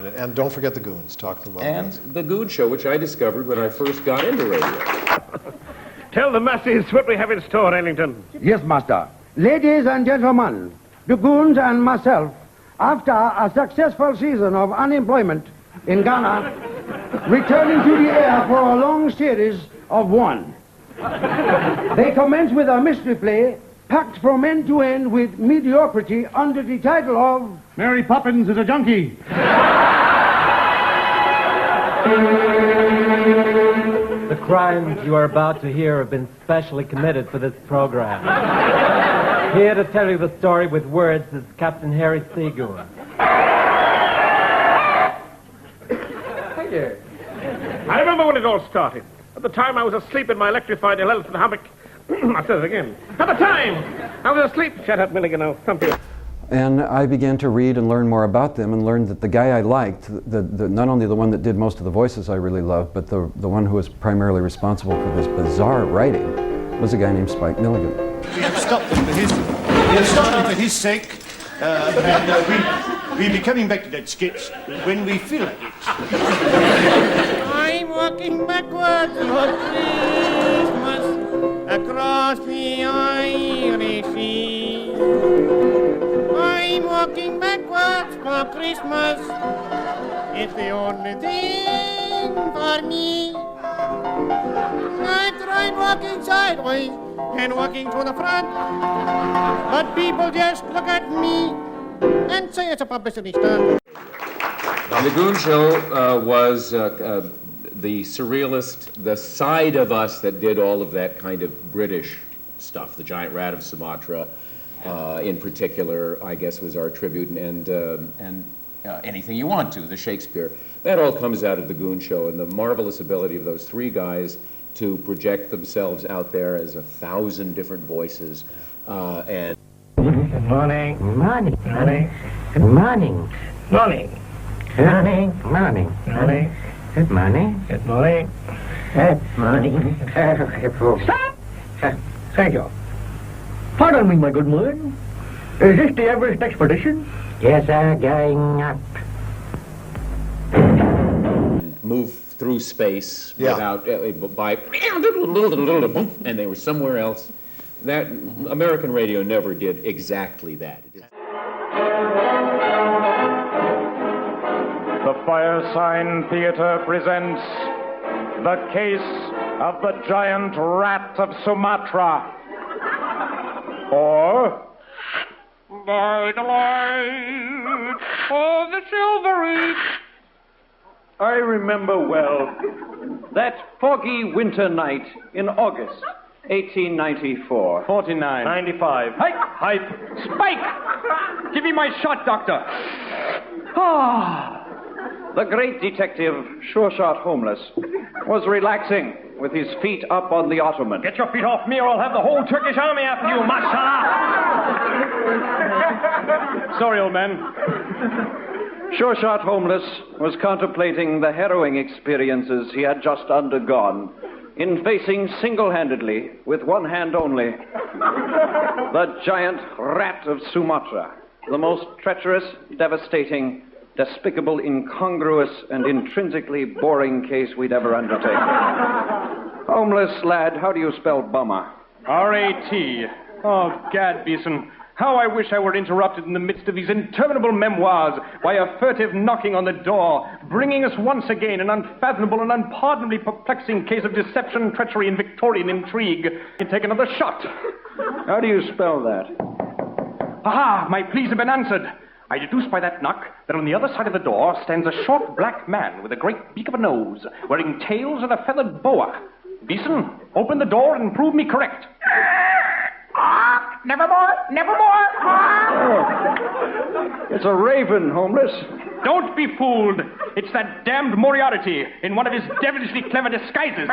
And don't forget the Goons, talking about And Goons. the Goon Show, which I discovered when I first got into radio. Tell the masses what we have in store, Ellington. Yes, master. Ladies and gentlemen, the Goons and myself, after a successful season of unemployment in Ghana, returning to the air for a long series of one. They commence with a mystery play packed from end to end with mediocrity under the title of Mary Poppins is a junkie. The crimes you are about to hear have been specially committed for this program. Here to tell you the story with words is Captain Harry Seagoon. Thank you. I remember when it all started. At the time I was asleep in my electrified elephant hammock. I'll say it again. At the time I was asleep. Shut up, Milligan, I'll thump you. And I began to read and learn more about them and learned that the guy I liked, not only the one that did most of the voices I really loved, but the one who was primarily responsible for this bizarre writing was a guy named Spike Milligan. We have stopped them for his sake, and we'll be coming back to that sketch when we feel like it. I'm walking backwards for Christmas across the Irish Sea. I'm walking backwards for Christmas. It's the only thing for me. I tried walking sideways and walking to the front, but people just look at me and say it's a publicity stunt. Now, the Goon Show was the surrealist, the side of us that did all of that kind of British stuff. The Giant Rat of Sumatra, in particular, I guess, was our tribute, and Anything You Want To, the Shakespeare. That all comes out of the Goon Show, and the marvelous ability of those three guys to project themselves out there as 1,000 different voices, and... Good morning. Good morning. Morning. Good morning. Morning. Good morning. Morning. Morning. Good morning. Good morning. Good morning. Stop! Thank you. Pardon me, my good man. Is this the Everest expedition? Yes, sir, going up. move through space Yeah. without, and they were somewhere else. That American radio never did exactly that. The Firesign Theater presents The Case of the Giant Rat of Sumatra. Or... By the light of the Silvery. I remember well that foggy winter night in August 1894. 49. 95. Hype. Spike! Give me my shot, Doctor. Ah, the great detective, Sure Shot Holmes, was relaxing with his feet up on the ottoman. Get your feet off me or I'll have the whole Turkish army after you, mashallah! Sorry, old man. Sure Shot Holmes was contemplating the harrowing experiences he had just undergone in facing single-handedly, with one hand only, the giant rat of Sumatra, the most treacherous, devastating, despicable, incongruous, and intrinsically boring case we'd ever undertaken. Homeless lad, how do you spell bummer? R-A-T. Oh, Gad, Beeson. How I wish I were interrupted in the midst of these interminable memoirs by a furtive knocking on the door, bringing us once again an unfathomable and unpardonably perplexing case of deception, treachery, and Victorian intrigue. You take another shot. How do you spell that? Aha, my pleas have been answered. I deduce by that knock that on the other side of the door stands a short black man with a great beak of a nose, wearing tails and a feathered boa. Beeson, open the door and prove me correct. Nevermore, nevermore. Oh. It's a raven, Holmes. Don't be fooled. It's that damned Moriarty in one of his devilishly clever disguises.